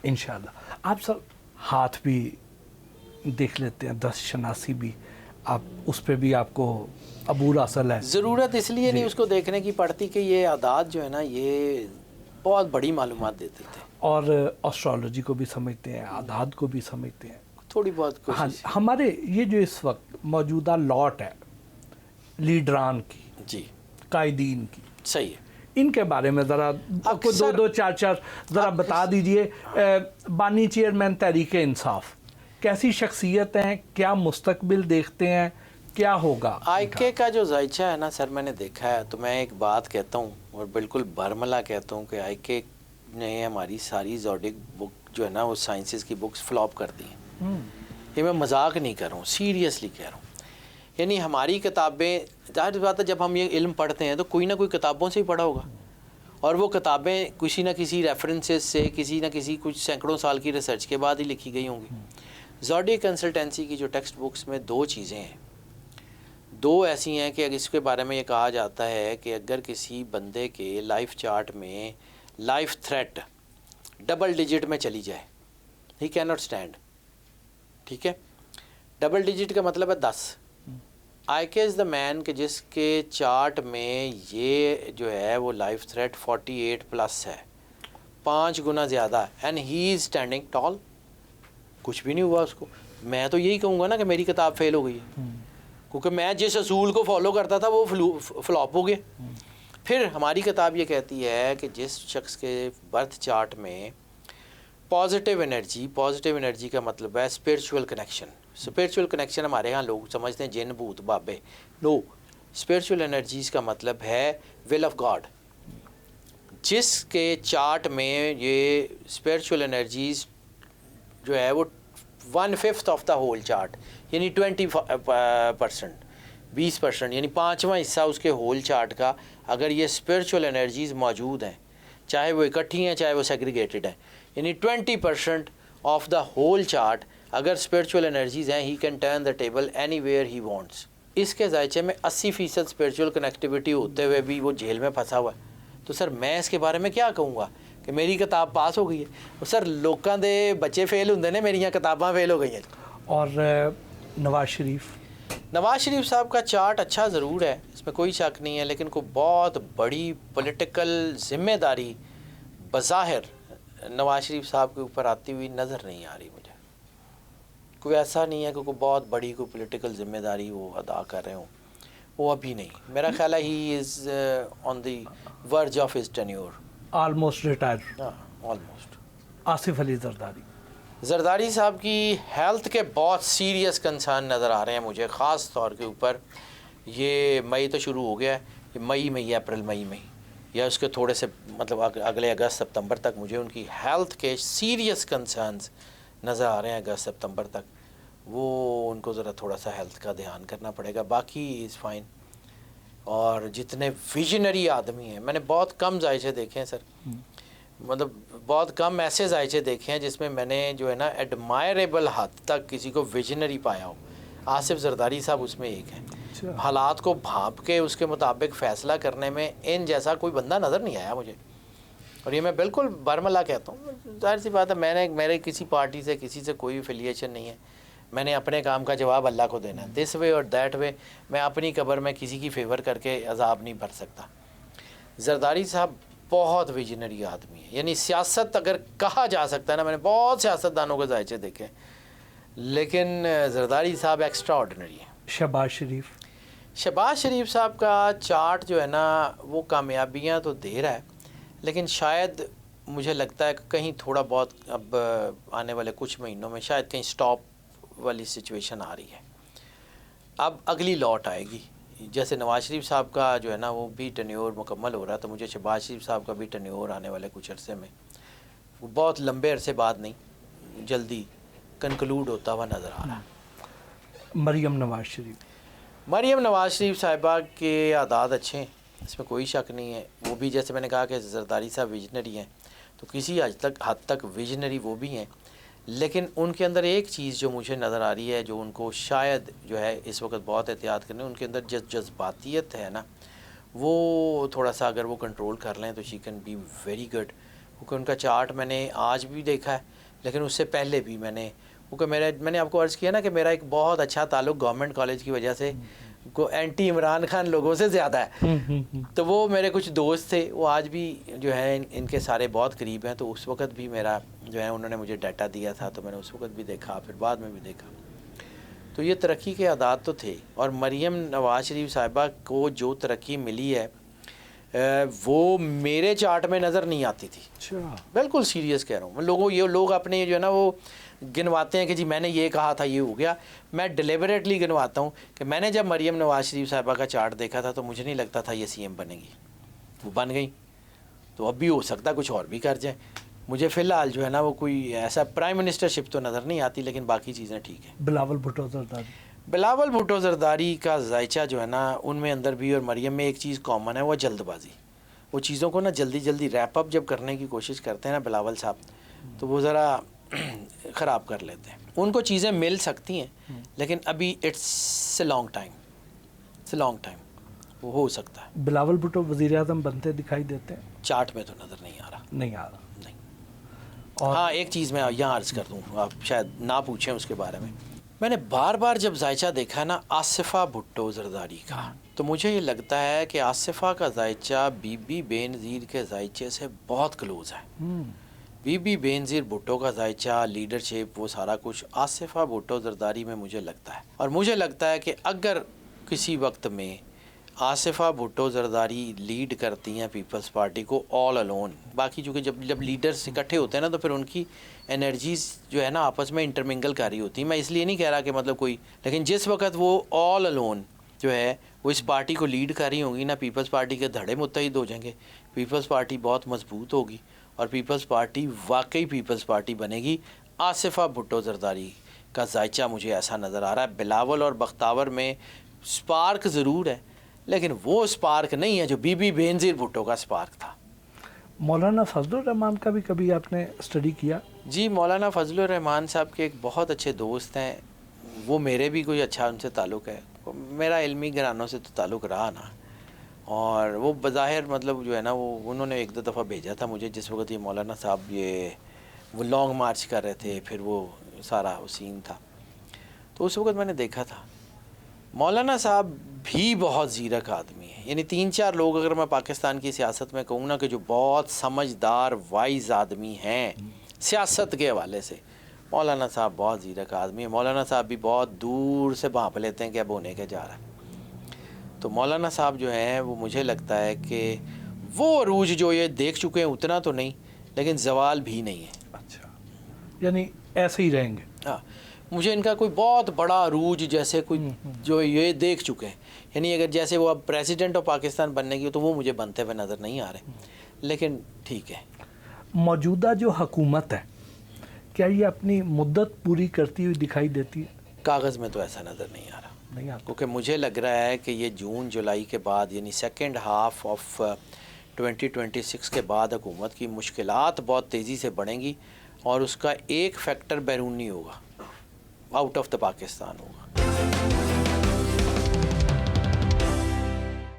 इंशाल्लाह। आप सब हाथ भी देख लेते हैं, दस्त शनासी भी, आप उस पर भी आपको अबूर असल है? ज़रूरत इसलिए नहीं उसको देखने की पड़ती कि ये आदात जो है ना ये बहुत बड़ी मालूमात देते थे। और एस्ट्रोलॉजी को भी समझते हैं, आदात को भी समझते हैं थोड़ी बहुत हाँ। कोशिश। हमारे ये जो इस वक्त मौजूदा लॉट है लीडरान की, जी कायदीन की, सही है। इनके बारे में ज़रा आपको दो चार ज़रा बता दीजिए। बानी चेयरमैन तहरीक इंसाफ कैसी शख्सियत हैं, क्या मुस्तकबिल देखते हैं, क्या होगा? आईके का जो जायचा है ना सर, मैंने देखा है तो मैं एक बात कहता हूँ और बिल्कुल बरमला कहता हूँ कि आईके ने हमारी सारी ज़ोडिक बुक जो है ना वो साइंसेस की बुक्स फ्लॉप कर दी हैं। ये मैं मजाक नहीं कर रहा हूँ, सीरियसली कह रहा हूँ। यानी हमारी किताबें, ज़ाहिर बात है जब हम ये इल्म पढ़ते हैं तो कोई ना कोई किताबों से ही पढ़ा होगा, और वो किताबें किसी ना किसी रेफरेंसेस से, किसी ना किसी कुछ सैकड़ों साल की रिसर्च के बाद ही लिखी गई होंगी। ज़ोडिक कंसल्टेंसी की जो टेक्स्ट बुक्स में दो चीज़ें हैं, दो ऐसी हैं कि अगर इसके बारे में ये कहा जाता है कि अगर किसी बंदे के लाइफ चार्ट में लाइफ थ्रेट डबल डिजिट में चली जाए, ही कैन नॉट स्टैंड, ठीक है। डबल डिजिट का मतलब है 10। आईके इज़ द मैन कि जिसके चार्ट में ये जो है वो लाइफ थ्रेट 48 प्लस है, 5 गुना ज़्यादा, and he is standing tall, कुछ भी नहीं हुआ उसको। मैं तो यही कहूँगा ना कि मेरी किताब फेल हो गई है, क्योंकि मैं जिस असूल को फॉलो करता था वो फ्लॉप हो गया। फिर हमारी किताब ये कहती है कि जिस शख्स के बर्थ चार्ट में पॉजिटिव एनर्जी का मतलब है स्पिरिचुअल कनेक्शन। स्पिरिचुअल कनेक्शन हमारे यहाँ लोग समझते हैं जिन भूत बाबे, नो, स्पिरिचुअल एनर्जीज़ का मतलब है विल ऑफ गॉड। जिसके चार्ट में ये स्पिरिचुअल एनर्जीज़ जो है वो 1/5 ऑफ द होल चार्ट, यानी 20%, 20%, यानी 5वां हिस्सा उसके होल चार्ट का अगर ये स्पिरिचुअल एनर्जीज़ मौजूद हैं, चाहे वो इकट्ठी हैं चाहे वो सेग्रीगेटेड हैं, यानी 20% ऑफ द होल चार्ट अगर स्पिरिचुअल एनर्जीज़ हैं, he can turn the table anywhere he wants. इसके जायचे में 80% स्पिरिचुअल कनेक्टिविटी होते हुए भी वो जेल में फंसा हुआ है। तो सर मैं इसके बारे में क्या कहूँगा कि मेरी किताब पास हो गई है? तो सर लोगों के बच्चे फेल होंगे ने, मेरिया किताबां फेल हो गई हैं। और नवाज शरीफ साहब का चार्ट अच्छा ज़रूर है, इसमें कोई शक नहीं है, लेकिन कोई बहुत बड़ी पॉलिटिकल ज़िम्मेदारी बज़ाहिर नवाज शरीफ साहब के ऊपर आती हुई नज़र नहीं आ रही मुझे। कोई ऐसा नहीं है कि कोई बहुत बड़ी कोई पॉलिटिकल ज़िम्मेदारी वो अदा कर रहे हों, वो अभी नहीं। मेरा ख्याल है he is on the verge of his tenure, almost retire. Almost. Asif Ali Zardari साहब की हेल्थ के बहुत सीरियस कंसर्न नज़र आ रहे हैं मुझे, ख़ास तौर के ऊपर ये मई तो शुरू हो गया है, मई में अप्रैल मई में या उसके थोड़े से मतलब अगले अगस्त सितंबर तक मुझे उनकी हेल्थ के सीरियस कंसर्न्स नज़र आ रहे हैं। अगस्त सितंबर तक वो उनको ज़रा थोड़ा सा हेल्थ का ध्यान करना पड़ेगा, बाकी इज़ फाइन। और जितने विजनरी आदमी हैं, मैंने बहुत कम जायचे देखे हैं सर, मतलब बहुत कम ऐसे जायचे देखे हैं जिसमें मैंने जो है ना एडमायरेबल हद तक किसी को विजनरी पाया हो। आसिफ जरदारी साहब उसमें एक हैं। हालात को भांप के उसके मुताबिक फ़ैसला करने में इन जैसा कोई बंदा नज़र नहीं आया मुझे, और ये मैं बिल्कुल बरमला कहता हूँ। जाहिर सी बात है, मेरे किसी पार्टी से किसी से कोई एफिलिएशन नहीं है, मैंने अपने काम का जवाब अल्लाह को देना है। दिस वे और दैट वे मैं अपनी कब्र में किसी की फेवर करके अजाब नहीं भर सकता। जरदारी साहब बहुत विजनरी आदमी है, यानी सियासत अगर कहा जा सकता है ना, मैंने बहुत सियासतदानों के जायचे देखे, लेकिन जरदारी साहब एक्स्ट्रा ऑर्डिनरी है। शहबाज शरीफ साहब का चार्ट जो है ना वो कामयाबियाँ तो दे रहा है, लेकिन शायद मुझे लगता है कि कहीं थोड़ा बहुत अब आने वाले कुछ महीनों में शायद कहीं स्टॉप वाली सिचुएशन आ रही है। अब अगली लौट आएगी, जैसे नवाज शरीफ साहब का जो है ना वो भी टेन्योर मुकम्मल हो रहा है, तो मुझे शहबाज शरीफ साहब का भी टेन्योर आने वाले कुछ अरसे में, वो बहुत लंबे अरसे बाद नहीं, जल्दी कंक्लूड होता हुआ नज़र आ रहा है। मरियम नवाज शरीफ साहिबा के आदात अच्छे हैं, इसमें कोई शक नहीं है। वो भी जैसे मैंने कहा कि जरदारी साहब विजनरी हैं, तो किसी हद तक विजनरी वो भी हैं, लेकिन उनके अंदर एक चीज़ जो मुझे नज़र आ रही है, जो उनको शायद जो है इस वक्त बहुत एहतियात करनी, उनके अंदर जज्बातियत है ना, वो थोड़ा सा अगर वो कंट्रोल कर लें तो she can be very good. क्योंकि उनका चार्ट मैंने आज भी देखा है, لیکن اس سے پہلے بھی میں نے کیونکہ میں نے آپ کو عرض کیا نا کہ میرا ایک بہت اچھا تعلق گورنمنٹ کالج کی وجہ سے کو اینٹی عمران خان لوگوں سے زیادہ ہے. تو وہ میرے کچھ دوست تھے, وہ آج بھی جو ہے ان کے سارے بہت قریب ہیں. تو اس وقت بھی میرا جو ہے انہوں نے مجھے ڈیٹا دیا تھا, تو میں نے اس وقت بھی دیکھا, پھر بعد میں بھی دیکھا. تو یہ ترقی کے اعداد تو تھے. اور مریم نواز شریف صاحبہ کو جو ترقی ملی ہے وہ میرے چارٹ میں نظر نہیں آتی تھی. بالکل سیریس کہہ رہا ہوں. یہ لوگ اپنے جو ہے نا وہ گنواتے ہیں کہ جی میں نے یہ کہا تھا یہ ہو گیا. میں ڈیلیبریٹلی گنواتا ہوں کہ میں نے جب مریم نواز شریف صاحبہ کا چارٹ دیکھا تھا تو مجھے نہیں لگتا تھا یہ سی ایم بنے گی. وہ بن گئی. تو اب بھی ہو سکتا کچھ اور بھی کر جائیں. مجھے فی الحال جو ہے نا وہ کوئی ایسا پرائم منسٹر شپ تو نظر نہیں آتی, لیکن باقی چیزیں ٹھیک ہیں. بلاول بھٹو زرداری, بلاول بھٹو زرداری کا ذائچہ جو ہے نا ان میں اندر بھی اور مریم میں ایک چیز کامن ہے, وہ جلد بازی. وہ چیزوں کو نا جلدی جلدی ریپ اپ جب کرنے کی کوشش کرتے ہیں نا بلاول صاحب, تو وہ ذرا خراب کر لیتے ہیں. ان کو چیزیں مل سکتی ہیں لیکن ابھی اٹس اے لانگ ٹائم وہ ہو سکتا ہے. بلاول بھٹو وزیر اعظم بنتے دکھائی دیتے ہیں؟ چارٹ میں تو نظر نہیں آ رہا. نہیں آ رہا. نہیں. اور ہاں ایک چیز میں یہاں عرض کر دوں, آپ شاید نہ پوچھیں اس کے بارے میں. میں نے بار بار جب ذائچہ دیکھا نا آصفہ بھٹو زرداری کا, تو مجھے یہ لگتا ہے کہ آصفہ کا ذائچہ بی بی بے نظیر کے ذائچے سے بہت کلوز ہے. بی بی بے نظیر بھٹو کا ذائچہ, لیڈرشپ, وہ سارا کچھ آصفہ بھٹو زرداری میں مجھے لگتا ہے. اور مجھے لگتا ہے کہ اگر کسی وقت میں آصفہ بھٹو زرداری لیڈ کرتی ہیں پیپلز پارٹی کو آل الون, باقی چونکہ جب لیڈرز اکٹھے ہوتے ہیں نا تو پھر ان کی انرجیز جو ہے نا آپس میں انٹرمنگل کر رہی ہوتی ہیں. میں اس لیے نہیں کہہ رہا کہ مطلب کوئی, لیکن جس وقت وہ آل الون جو ہے وہ اس پارٹی کو لیڈ کر رہی ہوں گی نا, پیپلز پارٹی کے دھڑے متحد ہو جائیں گے, پیپلز پارٹی بہت مضبوط ہوگی اور پیپلز پارٹی واقعی پیپلز پارٹی بنے گی. آصفہ بھٹو زرداری کا ذائچہ مجھے ایسا نظر آ رہا ہے. بلاول اور بختاور میں سپارک ضرور ہے, لیکن وہ سپارک نہیں ہے جو بی بی بے نظیر بھٹو کا سپارک تھا. مولانا فضل الرحمان کا بھی کبھی آپ نے اسٹڈی کیا؟ جی, مولانا فضل الرحمان صاحب کے ایک بہت اچھے دوست ہیں, وہ میرے بھی کوئی اچھا ان سے تعلق ہے. میرا علمی گھرانوں سے تو تعلق رہا نا, اور وہ بظاہر مطلب جو ہے نا وہ انہوں نے ایک دو دفعہ بھیجا تھا مجھے جس وقت یہ مولانا صاحب وہ لانگ مارچ کر رہے تھے, پھر وہ سارا سین تھا. تو اس وقت میں نے دیکھا تھا مولانا صاحب بھی بہت زیرک آدمی ہیں. یعنی 3-4 لوگ اگر میں پاکستان کی سیاست میں کہوں نا کہ جو بہت سمجھدار وائز آدمی ہیں سیاست کے حوالے سے, مولانا صاحب بہت زیرک آدمی ہیں. مولانا صاحب بھی بہت دور سے بھانپ لیتے ہیں کہ اب ہونے کے جا رہا ہے. تو مولانا صاحب جو ہیں وہ مجھے لگتا ہے کہ وہ عروج جو یہ دیکھ چکے ہیں اتنا تو نہیں, لیکن زوال بھی نہیں ہے. اچھا, یعنی ایسے ہی رہیں گے. ہاں, مجھے ان کا کوئی بہت بڑا عروج جیسے کوئی جو یہ دیکھ چکے ہیں, یعنی اگر جیسے وہ اب پریزیڈنٹ آف پاکستان بننے کی تو وہ مجھے بنتے ہوئے نظر نہیں آ رہے, لیکن ٹھیک ہے. موجودہ جو حکومت ہے کیا یہ اپنی مدت پوری کرتی ہوئی دکھائی دیتی ہے؟ کاغذ میں تو ایسا نظر نہیں آ رہا. نہیں آتا, کیونکہ مجھے لگ رہا ہے کہ یہ جون جولائی کے بعد یعنی سیکنڈ ہاف آف 2026 کے بعد حکومت کی مشکلات بہت تیزی سے بڑھیں گی, اور اس کا ایک فیکٹر بیرونی ہوگا, آؤٹ آف دا پاکستان ہوگا.